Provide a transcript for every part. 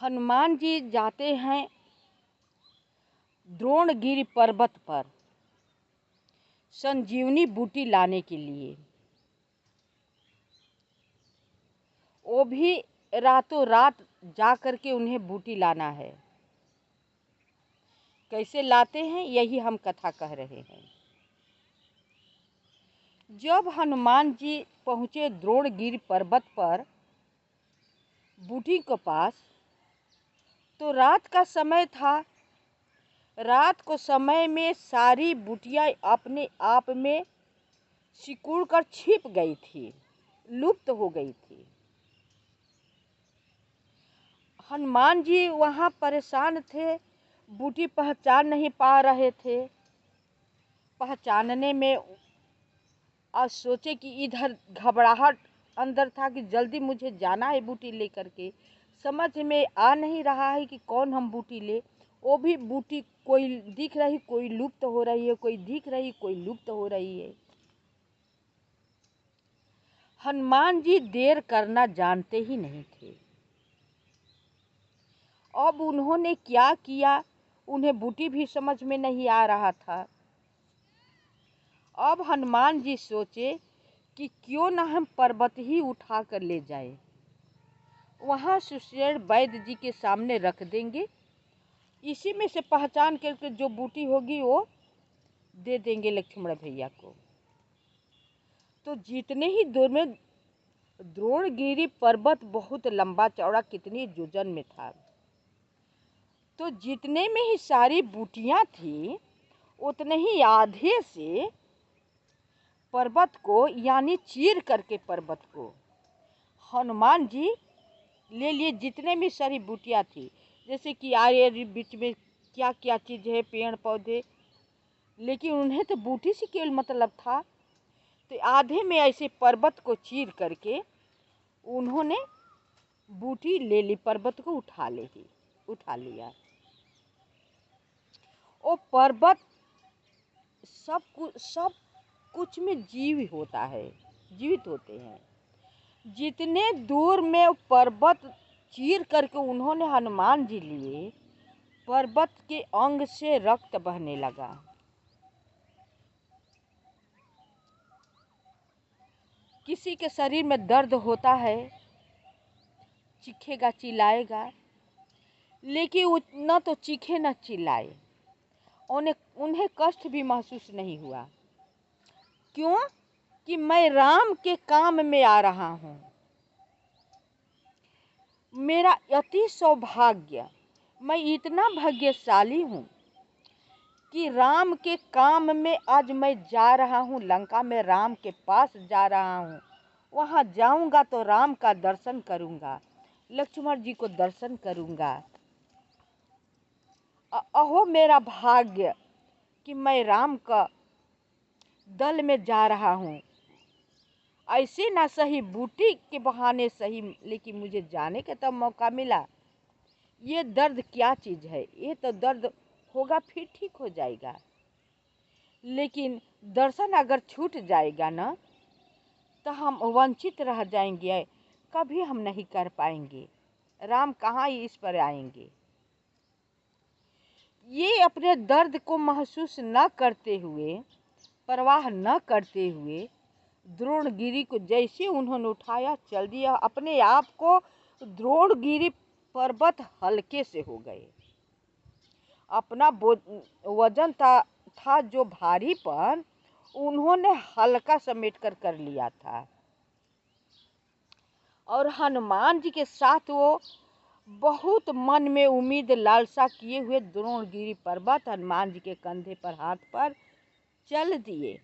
हनुमान जी जाते हैं द्रोणगिरि पर्वत पर संजीवनी बूटी लाने के लिए। वो भी रातों रात जा करके उन्हें बूटी लाना है। कैसे लाते हैं यही हम कथा कह रहे हैं। जब हनुमान जी पहुँचे द्रोणगिरि पर्वत पर बूटी के पास, तो रात का समय था। रात को समय में सारी बूटियाँ अपने आप में सिकुड़ कर छिप गई थी, लुप्त हो गई थी। हनुमान जी वहाँ परेशान थे, बूटी पहचान नहीं पा रहे थे। पहचानने में आज सोचे कि इधर घबराहट अंदर था कि जल्दी मुझे जाना है बूटी लेकर के। समझ में आ नहीं रहा है कि कौन हम बूटी ले। वो भी बूटी कोई दिख रही, कोई लुप्त हो रही है, कोई दिख रही, कोई लुप्त हो रही है। हनुमान जी देर करना जानते ही नहीं थे। अब उन्होंने क्या किया उन्हें बूटी भी समझ में नहीं आ रहा था। अब हनुमान जी सोचे कि क्यों न हम पर्वत ही उठा कर ले जाए, वहाँ सुषेण वैद्य जी के सामने रख देंगे, इसी में से पहचान करके जो बूटी होगी वो दे देंगे लक्ष्मण भैया को। तो जितने ही दूर में द्रोणगिरि पर्वत बहुत लंबा चौड़ा कितनी योजन में था, तो जितने में ही सारी बूटियां थी उतने ही आधे से पर्वत को यानी चीर करके पर्वत को हनुमान जी ले लिए। जितने में सारी बूटियां थी, जैसे कि आए बीच में क्या क्या चीज़ है, पेड़ पौधे, लेकिन उन्हें तो बूटी से केवल मतलब था। तो आधे में ऐसे पर्वत को चीर करके उन्होंने बूटी ले ली, पर्वत को उठा लिया। वो पर्वत सब कुछ में जीवित होते हैं। जितने दूर में पर्वत चीर करके उन्होंने हनुमान जी लिए, पर्वत के अंग से रक्त बहने लगा। किसी के शरीर में दर्द होता है, चीखेगा चिल्लाएगा, लेकिन उतना तो चीखे न चिल्लाए, उन्हें कष्ट भी महसूस नहीं हुआ। क्यों? कि मैं राम के काम में आ रहा हूँ। मेरा अति सौभाग्य, मैं इतना भाग्यशाली हूँ कि राम के काम में आज मैं जा रहा हूँ। लंका में राम के पास जा रहा हूँ। वहाँ जाऊँगा तो राम का दर्शन करूँगा, लक्ष्मण जी को दर्शन करूँगा। अहो मेरा भाग्य कि मैं राम का दल में जा रहा हूँ। ऐसे ना सही, बूटी के बहाने सही, लेकिन मुझे जाने का तब मौका मिला। ये दर्द क्या चीज़ है? ये तो दर्द होगा फिर ठीक हो जाएगा, लेकिन दर्शन अगर छूट जाएगा ना तो हम वंचित रह जाएंगे, कभी हम नहीं कर पाएंगे। राम कहाँ इस पर आएंगे। ये अपने दर्द को महसूस न करते हुए, परवाह न करते हुए, द्रोणगिरि को जैसे उन्होंने उठाया चल दिया। अपने आप को द्रोणगिरि पर्वत हल्के से हो गए। अपना वजन था जो भारीपन, उन्होंने हल्का समेट कर लिया था। और हनुमान जी के साथ वो बहुत मन में उम्मीद लालसा किए हुए द्रोणगिरि पर्वत हनुमान जी के कंधे पर हाथ पर चल दिए।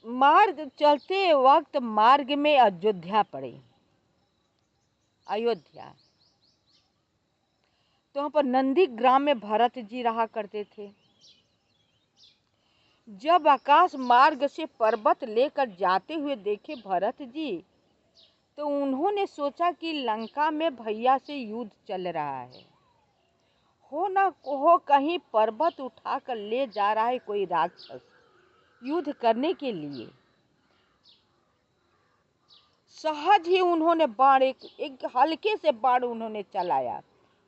मार्ग चलते वक्त मार्ग में अयोध्या पड़े। अयोध्या तो वहाँ पर नंदी ग्राम में भरत जी रहा करते थे। जब आकाश मार्ग से पर्वत लेकर जाते हुए देखे भरत जी, तो उन्होंने सोचा कि लंका में भैया से युद्ध चल रहा है, हो ना हो कहीं पर्वत उठाकर ले जा रहा है कोई राक्षस, युद्ध करने के लिए। सहज ही उन्होंने बाण एक हल्के से बाण उन्होंने चलाया।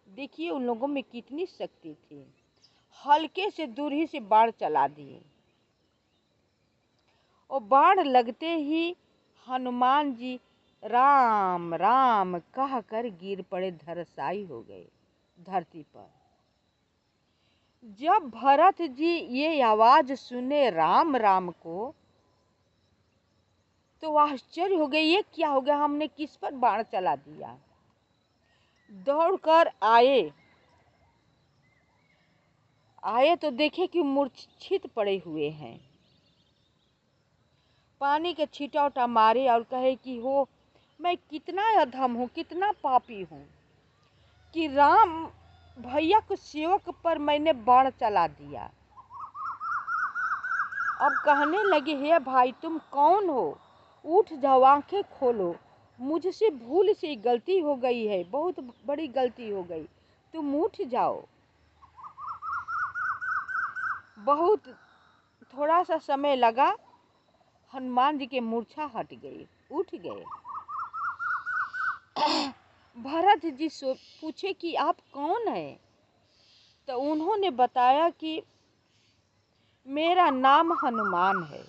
देखिए उन लोगों में कितनी शक्ति थी, हल्के से दूर ही से बाण चला दिए और बाण लगते ही हनुमान जी राम राम कह कर गिर पड़े, धराशायी हो गए धरती पर। जब भरत जी ये आवाज सुने राम राम को तो आश्चर्य हो गए, ये क्या हो गया, हमने किस पर बाण चला दिया। दौड़कर आए तो देखे कि मूर्छित पड़े हुए हैं। पानी के छींटा मारे और कहे कि हो मैं कितना अधम हूँ, कितना पापी हूँ कि राम भैया के सेवक पर मैंने बाण चला दिया। अब कहने लगे हे भाई तुम कौन हो, उठ जाओ, आंखें खोलो, मुझसे भूल से गलती हो गई है, बहुत बड़ी गलती हो गई, तुम उठ जाओ। बहुत थोड़ा सा समय लगा, हनुमान जी के मूर्छा हट गई, उठ गए। भरत जी पूछे कि आप कौन हैं? तो उन्होंने बताया कि मेरा नाम हनुमान है,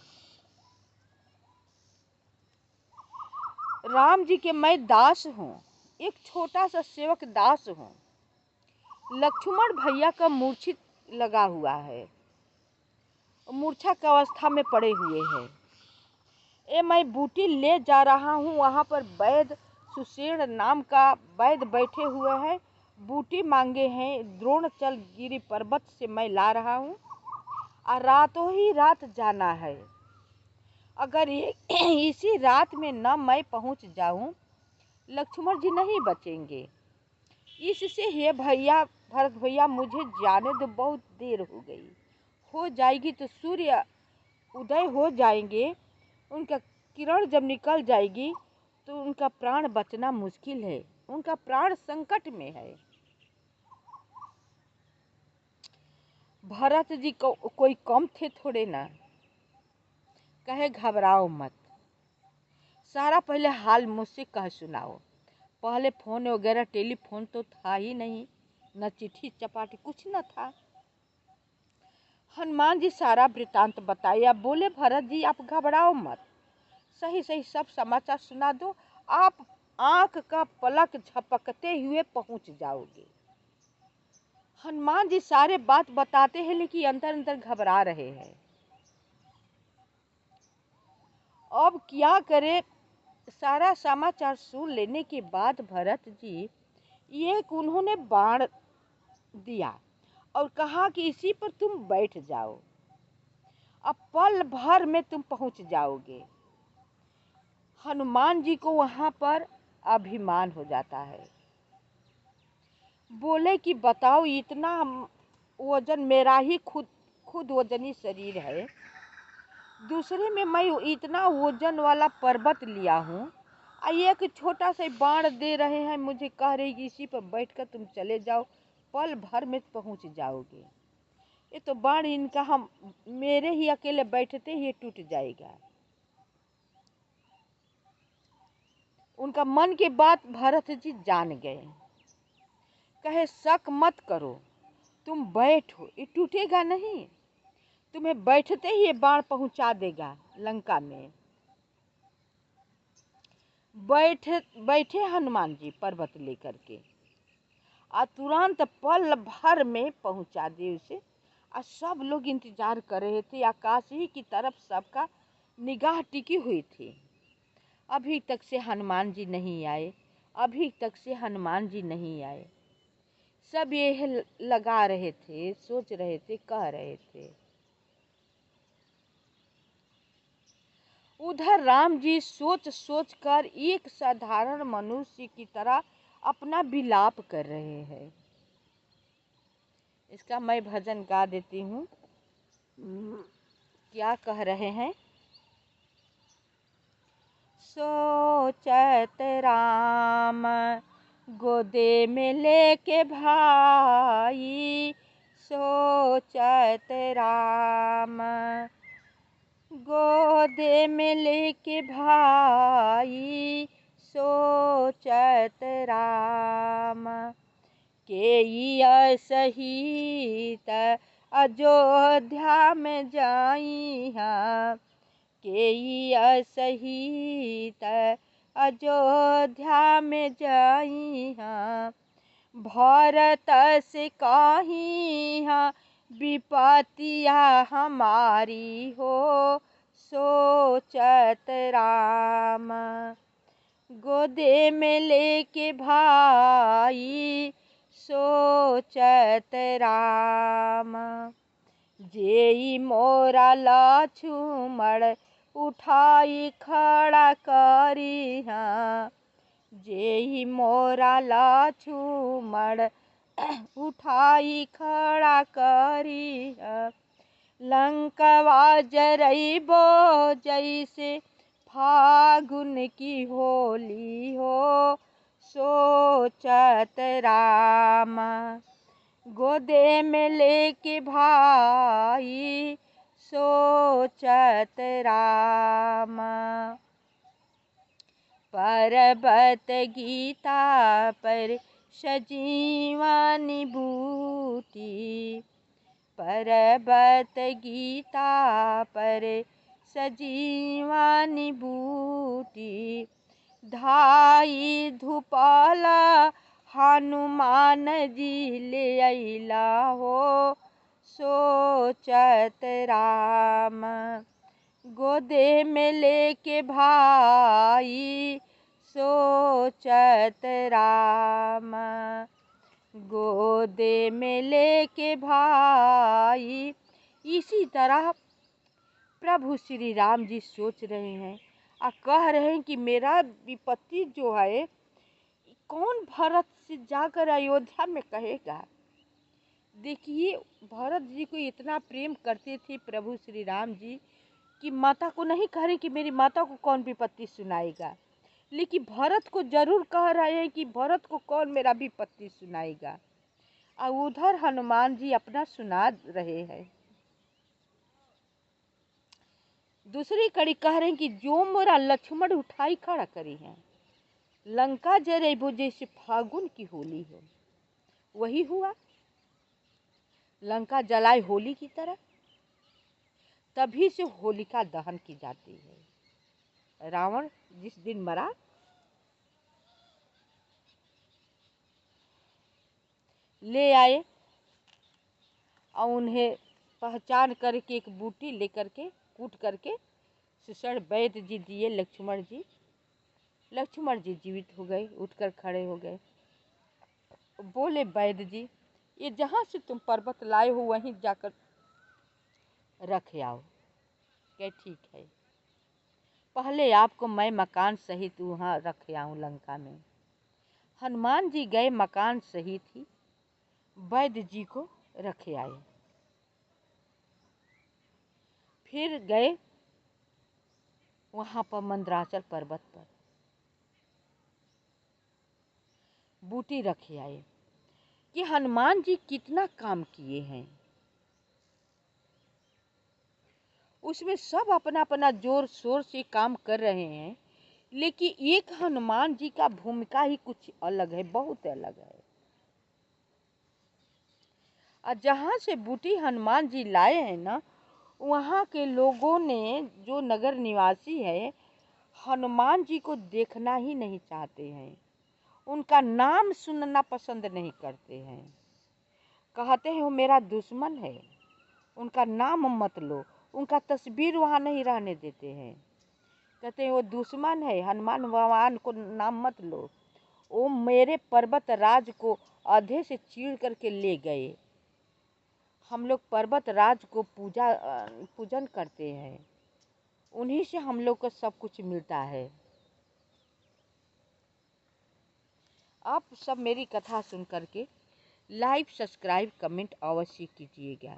राम जी के मैं दास हूँ, एक छोटा सा सेवक दास हूँ। लक्ष्मण भैया का मूर्छित लगा हुआ है, मूर्छा की अवस्था में पड़े हुए हैं। मैं बूटी ले जा रहा हूँ, वहाँ पर वैद्य सुषेण नाम का वैद्य बैठे हुए हैं, बूटी मांगे हैं, द्रोणाचल गिरी पर्वत से मैं ला रहा हूँ और रातों ही रात जाना है। अगर इसी रात में न मैं पहुँच जाऊँ, लक्ष्मण जी नहीं बचेंगे। इससे हे भैया भरत भैया मुझे जाने दो, बहुत देर हो गई, हो जाएगी तो सूर्य उदय हो जाएंगे, उनका किरण जब निकल जाएगी तो उनका प्राण बचना मुश्किल है, उनका प्राण संकट में है। भरत जी को कोई कम थे थोड़े ना, कहे घबराओ मत, सारा पहले हाल मुझसे कह सुनाओ। पहले फोन वगैरह टेलीफोन तो था ही नहीं, न चिट्ठी चपाटी कुछ न था। हनुमान जी सारा वृतांत बताया। बोले भरत जी आप घबराओ मत, सही सही सब समाचार सुना दो, आप आंख का पलक झपकते हुए पहुंच जाओगे। हनुमान जी सारे बात बताते हैं लेकिन अंदर अंदर घबरा रहे हैं। अब क्या करे, सारा समाचार सुन लेने के बाद भरत जी एक उन्होंने बाण दिया और कहा कि इसी पर तुम बैठ जाओ, अब पल भर में तुम पहुंच जाओगे। हनुमान जी को वहां पर अभिमान हो जाता है। बोले कि बताओ इतना वजन, मेरा ही खुद वजनी शरीर है, दूसरे में मैं इतना वजन वाला पर्वत लिया हूँ, एक छोटा सा बाण दे रहे हैं, मुझे कह रही कि इसी पर बैठकर तुम चले जाओ, पल भर में पहुंच जाओगे। ये तो बाण इनका हम मेरे ही अकेले बैठते ही टूट जाएगा। उनका मन की बात भरत जी जान गए। कहे शक मत करो, तुम बैठो, ये टूटेगा नहीं, तुम्हें बैठते ही ये बाण पहुंचा देगा लंका में। बैठे हनुमान जी पर्वत लेकर के और तुरंत पल भर में पहुंचा दिए उसे। और सब लोग इंतजार कर रहे थे, आकाश ही की तरफ सबका निगाह टिकी हुई थी। अभी तक से हनुमान जी नहीं आए, अभी तक से हनुमान जी नहीं आए। सब ये लगा रहे थे, सोच रहे थे, कह रहे थे। उधर राम जी सोच सोच कर एक साधारण मनुष्य की तरह अपना विलाप कर रहे हैं। इसका मैं भजन गा देती हूँ। क्या कह रहे हैं? सोचत राम गोदे में लेके भाई, सोचत राम गोदे में लेके भाई सोचत राम, के सहित अयोध्या में जाइहा, के सहित अयोध्या में जाइहा, भरत से कहिहा विपतिया हमारी हो सोचत राम, गोदे में लेके भाई सोचत राम, जेई मोरा लक्ष्मण उठाई खड़ा करिहा, जेई मोरा लक्ष्मण उठाई खड़ा करिहा, लंकवा जरइबो जैसे फागुन की होली हो सोचत राम, गोदे में लेके भाई सोचत राम, पर्वत गीता पर सजीवनी बूटी, पर्वत गीता पर सजीवनी बूटी, धाई धुपाला हनुमान जी ले अइला हो सोचत राम, गोदे में लेके भाई सोचत राम, गोदे में लेके भाई। इसी तरह प्रभु श्री राम जी सोच रहे हैं और कह रहे हैं कि मेरा विपत्ति जो है कौन भरत से जाकर अयोध्या में कहेगा। देखिए भरत जी को इतना प्रेम करते थे प्रभु श्री राम जी कि माता को नहीं कह रहे कि मेरी माता को कौन विपत्ति सुनाएगा, लेकिन भरत को जरूर कह रहे हैं कि भरत को कौन मेरा विपत्ति सुनाएगा। और उधर हनुमान जी अपना सुना रहे हैं। दूसरी कड़ी कह रहे हैं कि जो मोरा लक्ष्मण उठाई खड़ा करी है, लंका जरेबो जैसे फागुन की होली हो। वही हुआ, लंका जलाए होली की तरह, तभी से होलिका दहन की जाती है। रावण जिस दिन मरा, ले आए और उन्हें पहचान करके एक बूटी लेकर के कूट करके सुषण वैद्य जी दिए लक्ष्मण जी। लक्ष्मण जी जीवित हो गए, उठकर खड़े हो गए। बोले वैद्य जी, ये जहाँ से तुम पर्वत लाए हो वहीं जाकर रख आओ। क्या ठीक है, पहले आपको मैं मकान सहित वहाँ रख आऊँ लंका में। हनुमान जी गए, मकान सहित ही वैद्य जी को रखे आए। फिर गए वहाँ पर मंदराचल पर्वत पर बूटी रखे आए कि हनुमान जी कितना काम किए हैं। उसमें सब अपना अपना जोर शोर से काम कर रहे हैं, लेकिन एक हनुमान जी का भूमिका ही कुछ अलग है, बहुत अलग है। और जहाँ से बूटी हनुमान जी लाए हैं ना, वहाँ के लोगों ने, जो नगर निवासी है, हनुमान जी को देखना ही नहीं चाहते हैं, उनका नाम सुनना पसंद नहीं करते हैं। कहते हैं वो मेरा दुश्मन है, उनका नाम मत लो, उनका तस्वीर वहाँ नहीं रहने देते हैं। कहते हैं वो दुश्मन है, हनुमान भगवान को नाम मत लो, वो मेरे पर्वत राज को आधे से चीर करके ले गए। हम लोग पर्वत राज को पूजन करते हैं, उन्हीं से हम लोग को सब कुछ मिलता है। आप सब मेरी कथा सुन करके लाइक, सब्सक्राइब, कमेंट अवश्य कीजिएगा।